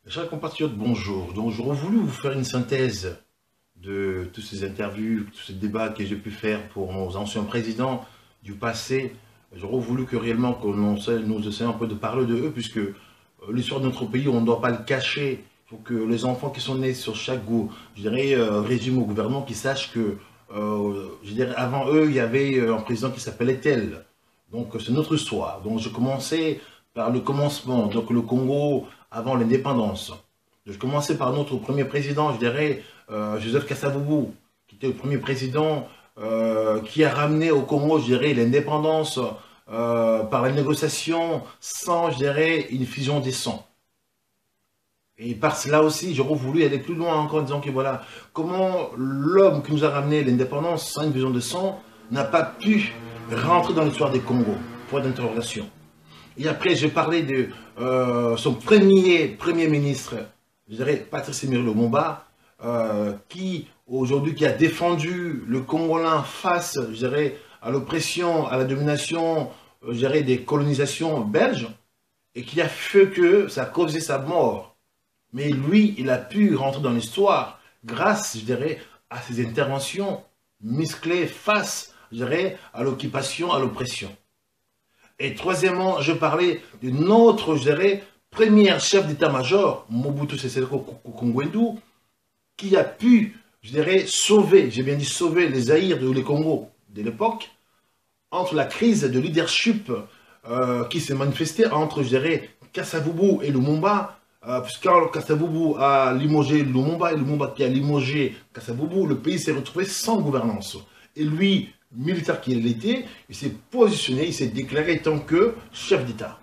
Chers compatriotes, bonjour. Donc, j'aurais voulu vous faire une synthèse de toutes ces interviews, tous ces débats que j'ai pu faire pour nos anciens présidents du passé. J'aurais voulu que réellement nous essayions un peu de parler de eux, puisque l'histoire de notre pays, on ne doit pas le cacher. Il faut que les enfants qui sont nés sur chaque régime au gouvernement, qui sachent que, avant eux, il y avait un président qui s'appelait tel. Donc, c'est notre histoire. Donc, je commençais par le commencement, donc le Congo avant l'indépendance. Je commençais par notre premier président, Joseph Kasavubu, qui était le premier président qui a ramené au Congo, l'indépendance par la négociation sans, une fusion des sangs. Et par cela aussi, j'aurais voulu aller plus loin encore en disant que voilà, comment l'homme qui nous a ramené l'indépendance sans une fusion de sang n'a pas pu rentrer dans l'histoire des Congo. Point d'interrogation. Et après, j'ai parlé de son premier ministre, Patrice Emery Lumumba, qui aujourd'hui qui a défendu le Congolais face, à l'oppression, à la domination, des colonisations belges, et qui a fait que ça a causé sa mort. Mais lui, il a pu rentrer dans l'histoire grâce, à ses interventions musclées face, à l'occupation, à l'oppression. Et troisièmement, je parlais de notre, premier chef d'état-major, Mobutu Sese Seko Ngbendu, qui a pu, sauver, j'ai bien dit sauver les Zaïre de les Congo de l'époque, entre la crise de leadership qui s'est manifestée entre, Kasavubu et Lumumba, puisque quand Kasavubu a limogé Lumumba et Lumumba qui a limogé Kasavubu, le pays s'est retrouvé sans gouvernance. Et lui, militaire qu'il était, il s'est positionné, il s'est déclaré tant que chef d'État.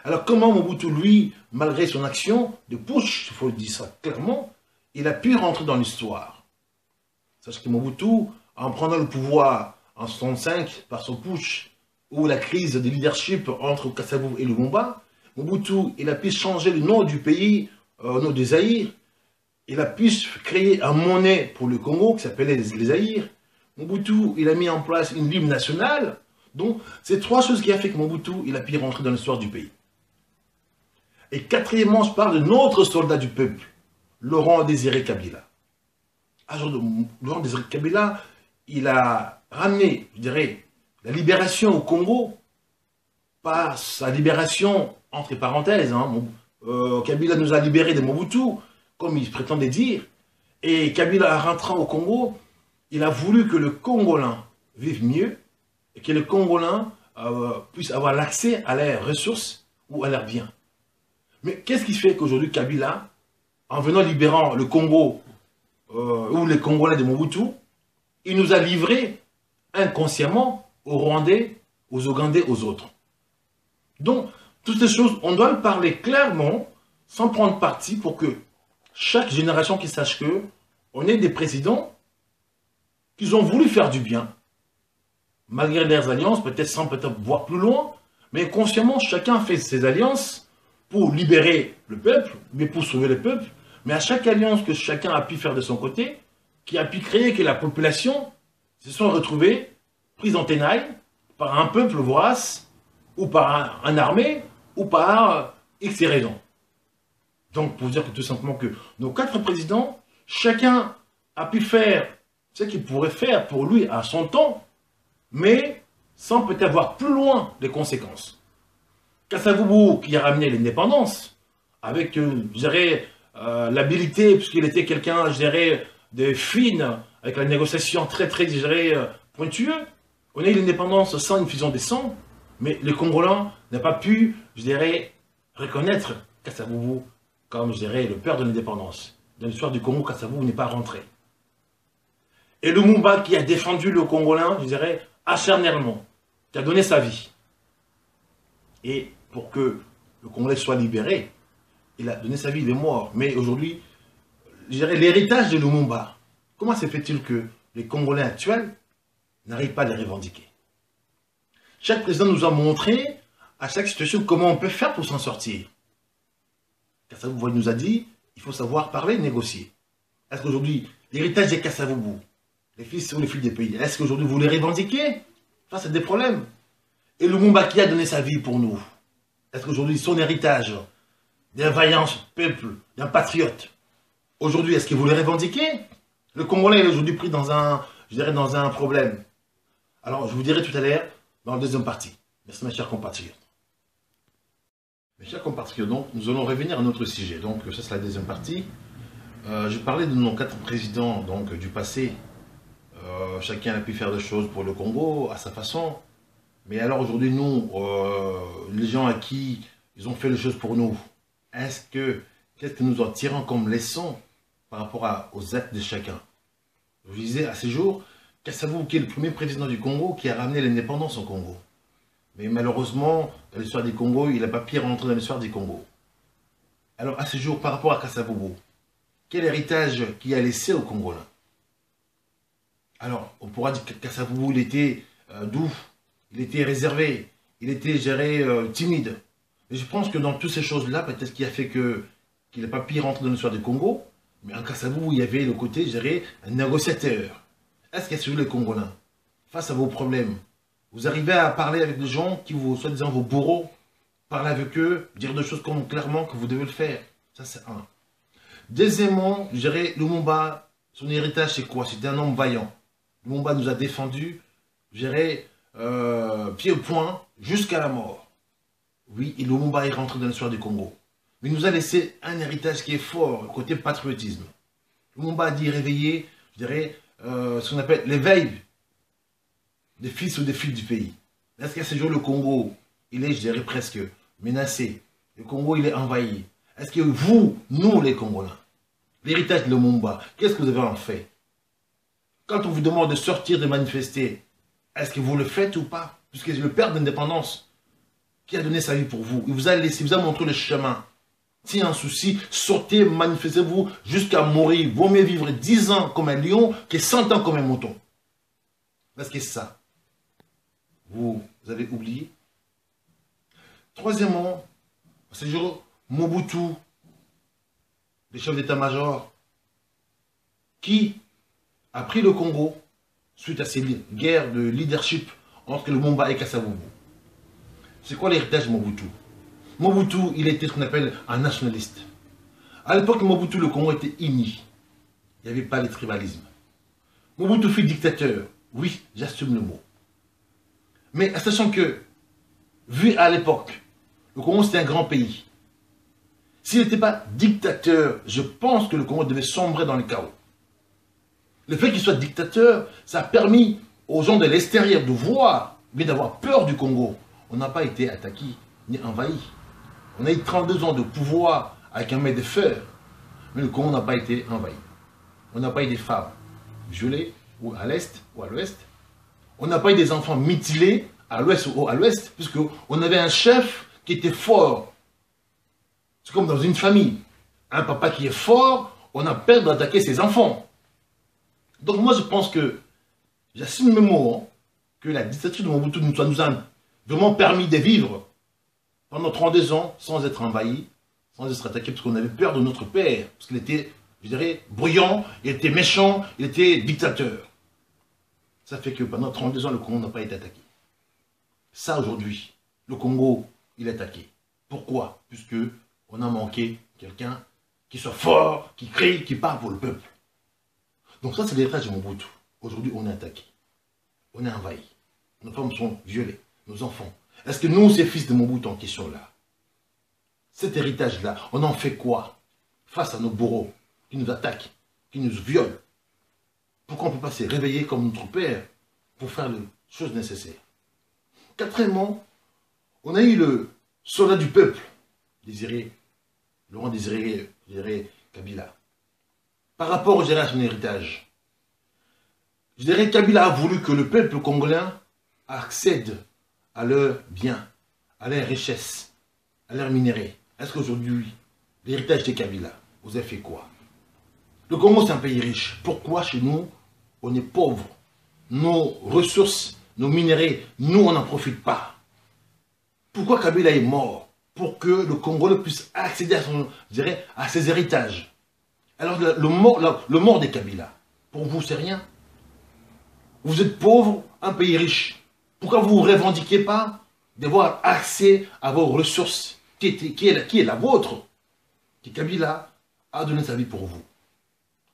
Alors comment Mobutu, lui, malgré son action de putsch, il faut dire ça clairement, il a pu rentrer dans l'histoire. Sachez que Mobutu, en prenant le pouvoir en 1965 par son putsch, ou la crise de leadership entre Kasavubu et Lumumba, Mobutu, il a pu changer le nom du pays, au nom des Zaïre, il a pu créer une monnaie pour le Congo qui s'appelait les Zaïre. Mobutu, il a mis en place une hymne nationale. Donc, c'est trois choses qui ont fait que Mobutu, il a pu rentrer dans l'histoire du pays. Et quatrièmement, je parle de notre soldat du peuple, Laurent Désiré Kabila. Laurent Désiré Kabila, il a ramené, la libération au Congo par sa libération, entre parenthèses. Kabila nous a libérés de Mobutu, comme il prétendait dire. Et Kabila, en rentrant au Congo, il a voulu que le Congolais vive mieux et que le Congolais puisse avoir l'accès à leurs ressources ou à leurs biens. Mais qu'est-ce qui fait qu'aujourd'hui Kabila, en venant libérant le Congo ou les Congolais de Mobutu, il nous a livrés inconsciemment aux Rwandais, aux Ougandais, aux autres. Donc, toutes ces choses, on doit le parler clairement, sans prendre parti, pour que chaque génération qui sache que on est des présidents qu'ils ont voulu faire du bien, malgré leurs alliances, peut-être sans voir plus loin, mais consciemment, chacun fait ses alliances pour libérer le peuple, mais pour sauver le peuple, mais à chaque alliance que chacun a pu faire de son côté, qui a pu créer que la population se soit retrouvée prise en tenaille par un peuple vorace, ou par une armée, ou par X raisons. Donc, pour dire que tout simplement que nos quatre présidents, chacun a pu faire ce qu'il pourrait faire pour lui à son temps, mais sans peut-être voir plus loin les conséquences. Kasavubu, qui a ramené l'indépendance, avec, l'habilité, puisqu'il était quelqu'un, de fine, avec la négociation très, pointueux. On a eu l'indépendance sans une fusion des sangs, mais les Congolais n'ont pas pu, reconnaître Kasavubu comme, le père de l'indépendance. Dans l'histoire du Congo, Kasavubu n'est pas rentré. Et Lumumba qui a défendu le Congolais, acharnement, qui a donné sa vie. Et pour que le Congolais soit libéré, il a donné sa vie, il est mort. Mais aujourd'hui, l'héritage de Lumumba, comment se fait-il que les Congolais actuels n'arrivent pas à les revendiquer? Chaque président nous a montré, à chaque situation, comment on peut faire pour s'en sortir. Kasavubu nous a dit, il faut savoir parler, négocier. Est-ce qu'aujourd'hui, l'héritage des Kasavubu, les fils ou les filles des pays, est-ce qu'aujourd'hui vous les revendiquez face à des problèmes? Et Lumumba qui a donné sa vie pour nous, est-ce qu'aujourd'hui son héritage, d'un vaillant peuple, d'un patriote. Aujourd'hui, est-ce que vous le revendiquez? Le Congolais est aujourd'hui pris dans un, je dirais, dans un problème. Alors, je vous dirai tout à l'heure dans la deuxième partie. Merci mes chers compatriotes. Mes chers compatriotes, donc, nous allons revenir à notre sujet. Donc, ça c'est la deuxième partie. Je parlais de nos 4 présidents donc, du passé. Chacun a pu faire des choses pour le Congo à sa façon. Mais alors aujourd'hui, nous, les gens à qui ils ont fait les choses pour nous, qu'est-ce que nous en tirons comme leçon par rapport aux actes de chacun? Je vous disais à ce jour, Kasavubu qui est le premier président du Congo qui a ramené l'indépendance au Congo. Mais malheureusement, dans l'histoire du Congo, il n'a pas pu rentrer dans l'histoire du Congo. Alors à ce jour, par rapport à Kasavubu, quel héritage qu'il a laissé au Congo là? Alors, on pourra dire que Kasavubu, il était doux, il était réservé, il était géré timide. Et je pense que dans toutes ces choses-là, peut-être ce qui a fait qu'il n'a pas pu rentrer dans l'histoire du Congo, mais en Kasavubu, il y avait le côté géré un négociateur. Est-ce qu'il y a celui les Congolais, face à vos problèmes, vous arrivez à parler avec des gens qui vous, soi-disant, vos bourreaux, parler avec eux, dire des choses comme clairement que vous devez le faire. Ça, c'est un. Deuxièmement, je dirais, Lumumba, son héritage, c'est quoi? C'était un homme vaillant. Lumumba nous a défendus, je dirais, pied au point, jusqu'à la mort. Oui, et Lumumba est rentré dans l'histoire du Congo. Mais il nous a laissé un héritage qui est fort, côté patriotisme. Lumumba a dit réveiller, je dirais, ce qu'on appelle l'éveil des fils ou des filles du pays. Est-ce qu'à ce jour, le Congo, il est, je dirais, presque menacé? Le Congo, il est envahi. Est-ce que vous, nous, les Congolais, l'héritage de Lumumba, qu'est-ce que vous avez en fait? Quand on vous demande de sortir, de manifester, est-ce que vous le faites ou pas? Puisque le père d'indépendance, qui a donné sa vie pour vous, il vous a laissé, il vous a montré le chemin. S'il y a un souci, sortez, manifestez-vous jusqu'à mourir. Vaut mieux vivre 10 ans comme un lion que 100 ans comme un mouton. Parce que c'est ça. Vous avez oublié. Troisièmement, ce jour, Mobutu, le chef d'état-major, qui a pris le Congo suite à ces guerres de leadership entre Lumumba et Kasavubu. C'est quoi l'héritage de Mobutu? Mobutu, il était ce qu'on appelle un nationaliste. À l'époque, Mobutu, le Congo était uni. Il n'y avait pas de tribalisme. Mobutu fut dictateur. Oui, j'assume le mot. Mais sachant que, vu à l'époque, le Congo c'était un grand pays. S'il n'était pas dictateur, je pense que le Congo devait sombrer dans le chaos. Le fait qu'il soit dictateur, ça a permis aux gens de l'extérieur de voir, mais d'avoir peur du Congo. On n'a pas été attaqué ni envahi. On a eu 32 ans de pouvoir avec un main de fer, mais le Congo n'a pas été envahi. On n'a pas eu des femmes violées, ou à l'est, ou à l'ouest. On n'a pas eu des enfants mutilés à l'ouest ou à l'ouest, puisqu'on avait un chef qui était fort. C'est comme dans une famille. Un papa qui est fort, on a peur d'attaquer ses enfants. Donc moi je pense que, j'assume mes mots, hein, que la dictature de Mobutu nous a vraiment permis de vivre pendant 32 ans sans être envahi, sans être attaqué, parce qu'on avait peur de notre père, parce qu'il était, je dirais, bruyant, il était méchant, il était dictateur. Ça fait que pendant 32 ans, le Congo n'a pas été attaqué. Ça, aujourd'hui, le Congo, il est attaqué. Pourquoi? Puisque on a manqué quelqu'un qui soit fort, qui crie, qui parle pour le peuple. Donc ça, c'est l'héritage de Mobutu. Aujourd'hui, on est attaqué. On est envahi. Nos femmes sont violées. Nos enfants. Est-ce que nous, ces fils de Mobutu en question là, cet héritage-là, on en fait quoi face à nos bourreaux qui nous attaquent, qui nous violent? Pourquoi on ne peut pas se réveiller comme notre père pour faire les choses nécessaires? Quatrièmement, on a eu le soldat du peuple, Laurent Désiré Kabila. Par rapport à son héritage, je dirais que Kabila a voulu que le peuple congolais accède à leurs biens, à leurs richesses, à leurs minéraux. Est-ce qu'aujourd'hui, l'héritage de Kabila, vous avez fait quoi? Le Congo, c'est un pays riche. Pourquoi chez nous, on est pauvre? Nos ressources, nos minéraux, nous, on n'en profite pas. Pourquoi Kabila est mort? Pour que le Congolais puisse accéder à, à ses héritages. Alors, le mort des Kabila, pour vous, c'est rien. Vous êtes pauvre, un pays riche. Pourquoi vous ne revendiquez pas d'avoir accès à vos ressources qui est la vôtre? que Kabila a donné sa vie pour vous.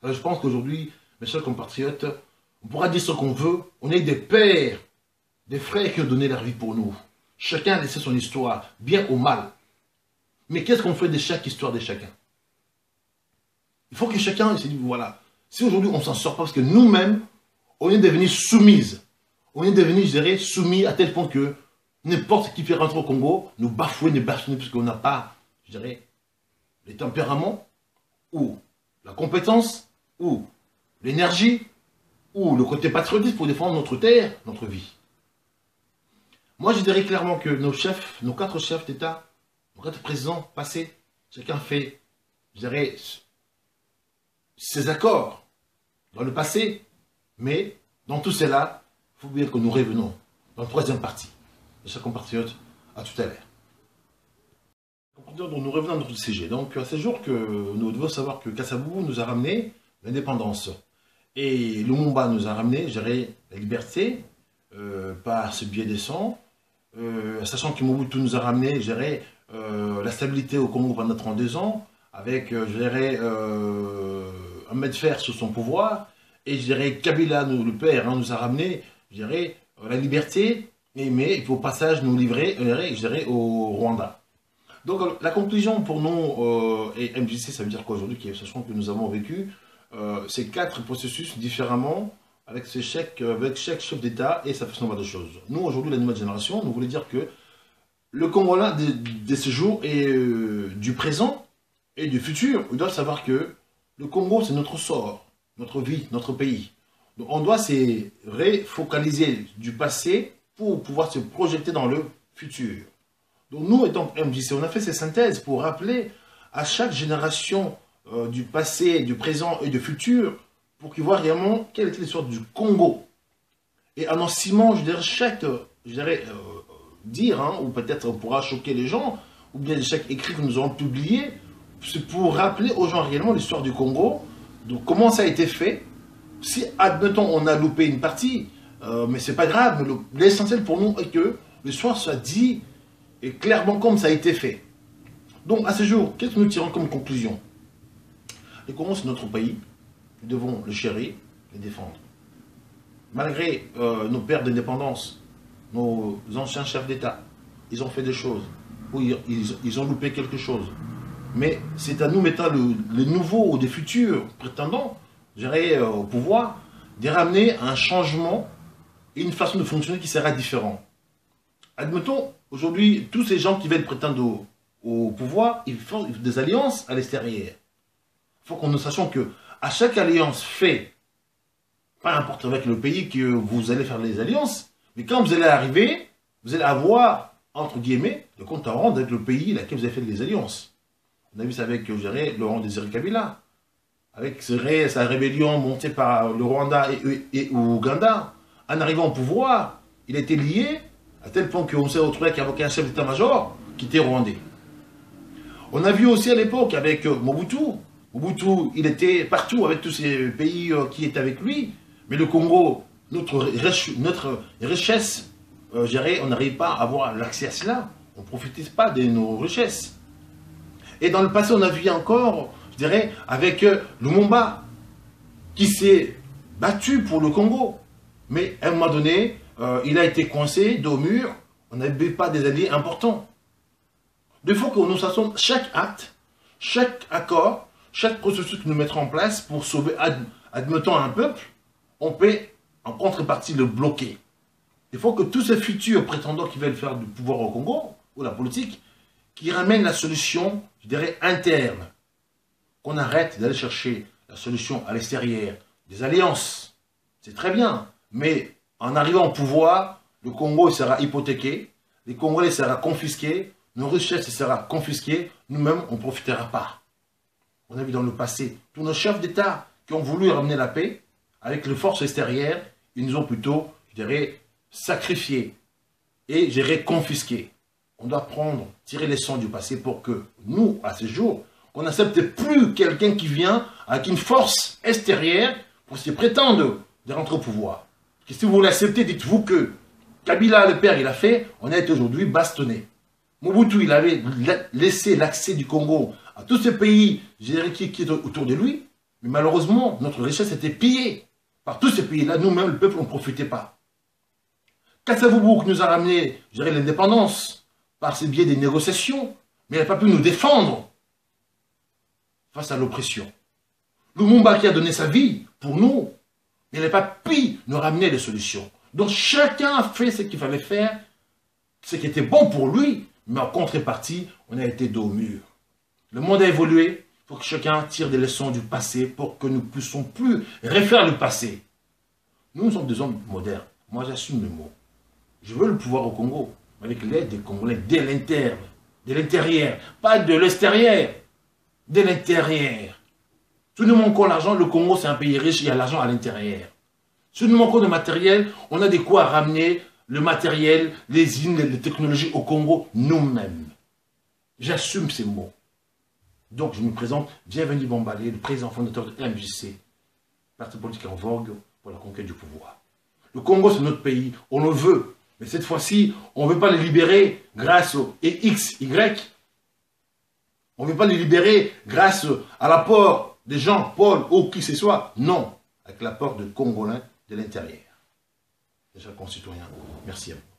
Alors je pense qu'aujourd'hui, mes chers compatriotes, on pourra dire ce qu'on veut, on est des pères, des frères qui ont donné leur vie pour nous. Chacun a laissé son histoire, bien ou mal. Mais qu'est-ce qu'on fait de chaque histoire de chacun? Il faut que chacun se dise, voilà, si aujourd'hui on ne s'en sort pas, parce que nous-mêmes, on est devenus soumises. On est devenus, je dirais, soumis à tel point que n'importe qui fait rentrer au Congo, nous bafouer, nous bafouer, parce qu'on n'a pas, je dirais, les tempéraments, ou la compétence, ou l'énergie, ou le côté patriotique pour défendre notre terre, notre vie. Moi, je dirais clairement que nos chefs, nos 4 chefs d'État, nos 4 présidents passés, chacun fait, je dirais, ses accords dans le passé, mais dans tout cela, il faut bien que nous revenons dans le 3e parti. Mes chers compatriotes, à tout à l'heure. Nous revenons à notre sujet. Donc, à ce jour que nous devons savoir que Kassabou nous a ramené l'indépendance. Et Lumumba nous a ramené, je dirais, la liberté, par ce biais des sangs, sachant que Mobutu nous a ramené, je dirais, la stabilité au Congo pendant 32 ans, avec, je dirais, un main de fer sur son pouvoir, et je dirais, Kabila, le père, nous a ramené, je dirais, la liberté, mais au passage nous livrer, je dirais, au Rwanda. Donc la conclusion pour nous, et MJC, ça veut dire quoi aujourd'hui, sachant que nous avons vécu ces 4 processus différemment, avec chaque chef d'État et sa façon de voir des choses. Nous, aujourd'hui, la nouvelle génération, nous voulons dire que le Congolais de ce jour et du présent et du futur, ils doivent savoir que le Congo, c'est notre sort, notre vie, notre pays. Donc on doit se refocaliser du passé pour pouvoir se projeter dans le futur. Donc nous, étant MJC, on a fait ces synthèses pour rappeler à chaque génération du passé, du présent et du futur, pour qu'ils voient réellement quelle était l'histoire du Congo. Et en ciment, je dirais, dire, hein, ou peut-être on pourra choquer les gens, ou bien chaque écrit que nous avons publié, c'est pour rappeler aux gens réellement l'histoire du Congo, donc comment ça a été fait. Si, admettons, on a loupé une partie, mais c'est pas grave, l'essentiel pour nous est que l'histoire soit dit et clairement comme ça a été fait. Donc à ce jour, qu'est-ce que nous tirons comme conclusion? Le Congo, c'est notre pays. Nous devons le chérir, le défendre. Malgré nos pères d'indépendance, nos anciens chefs d'État, ils ont fait des choses, ou ils ont loupé quelque chose. Mais c'est à nous, mettant les nouveaux ou des futurs prétendants, je dirais, au pouvoir, de ramener un changement et une façon de fonctionner qui sera différente. Admettons, aujourd'hui, tous ces gens qui veulent prétendre au pouvoir, ils font des alliances à l'extérieur. Il faut que nous sachions que à chaque alliance fait, pas importe avec le pays que vous allez faire les alliances, mais quand vous allez arriver, vous allez avoir, entre guillemets, le compte à rendre avec le pays avec lequel vous avez fait les alliances. On a vu ça avec, je dirais, Laurent Désiré Kabila, avec sa rébellion montée par le Rwanda et Ouganda. En arrivant au pouvoir, il a été lié à tel point qu'on s'est retrouvé avec un chef d'état-major qui était rwandais. On a vu aussi à l'époque avec Mobutu. Mobutu, il était partout avec tous ces pays qui étaient avec lui. Mais le Congo, notre richesse, je dirais, on n'arrive pas à avoir l'accès à cela. On ne profitait pas de nos richesses. Et dans le passé, on a vu encore, je dirais, avec Lumumba, qui s'est battu pour le Congo. Mais à un moment donné, il a été coincé dos au mur. On n'avait pas des alliés importants. Il faut que nous sachions chaque acte, chaque accord, chaque processus que nous mettrons en place pour sauver, admettons, un peuple, on peut en contrepartie le bloquer. Il faut que tous ces futurs prétendants qui veulent faire du pouvoir au Congo, ou la politique, qui ramènent la solution, je dirais, interne. Qu'on arrête d'aller chercher la solution à l'extérieur, des alliances. C'est très bien, mais en arrivant au pouvoir, le Congo sera hypothéqué, les Congolais seront confisqués, nos richesses seront confisquées, nous-mêmes, on ne profitera pas. On a vu dans le passé, tous nos chefs d'État qui ont voulu ramener la paix, avec les forces extérieures, ils nous ont plutôt, je dirais, sacrifiés et, je dirais, confisqués. On doit prendre, tirer les leçons du passé pour que nous, à ce jour, on n'accepte plus quelqu'un qui vient avec une force extérieure pour se prétendre de rentrer au pouvoir. Et si vous l'acceptez, dites-vous que Kabila, le père, il a fait, on est aujourd'hui bastonné. Mobutu, il avait laissé l'accès du Congo à tous ces pays qui étaient autour de lui. Mais malheureusement, notre richesse était pillée par tous ces pays-là. Nous-mêmes, le peuple, on ne profitait pas. Kasavubu qui nous a ramené, je dirais, l'indépendance par ce biais des négociations, mais il n'a pas pu nous défendre face à l'oppression. Lumumba qui a donné sa vie pour nous, mais il n'a pas pu nous ramener des solutions. Donc chacun a fait ce qu'il fallait faire, ce qui était bon pour lui, mais en contrepartie, on a été dos au mur. Le monde a évolué, il faut que chacun tire des leçons du passé pour que nous ne puissions plus refaire le passé. Nous sommes des hommes modernes. Moi, j'assume le mot. Je veux le pouvoir au Congo, avec l'aide des Congolais, de l'intérieur, pas de l'extérieur, de l'intérieur. Si nous manquons l'argent, le Congo c'est un pays riche, il y a l'argent à l'intérieur. Si nous manquons de matériel, on a de quoi ramener le matériel, les usines, les technologies au Congo nous-mêmes. J'assume ces mots. Donc je me présente, Bienvenu Bambalé, le président fondateur de MJC, parti politique en vogue pour la conquête du pouvoir. Le Congo c'est notre pays, on le veut. Mais cette fois-ci, on ne veut pas les libérer grâce au XY. On ne veut pas les libérer grâce à l'apport des gens, Paul ou qui que ce soit. Non, avec l'apport de Congolais de l'intérieur. Mes chers concitoyens, merci à vous.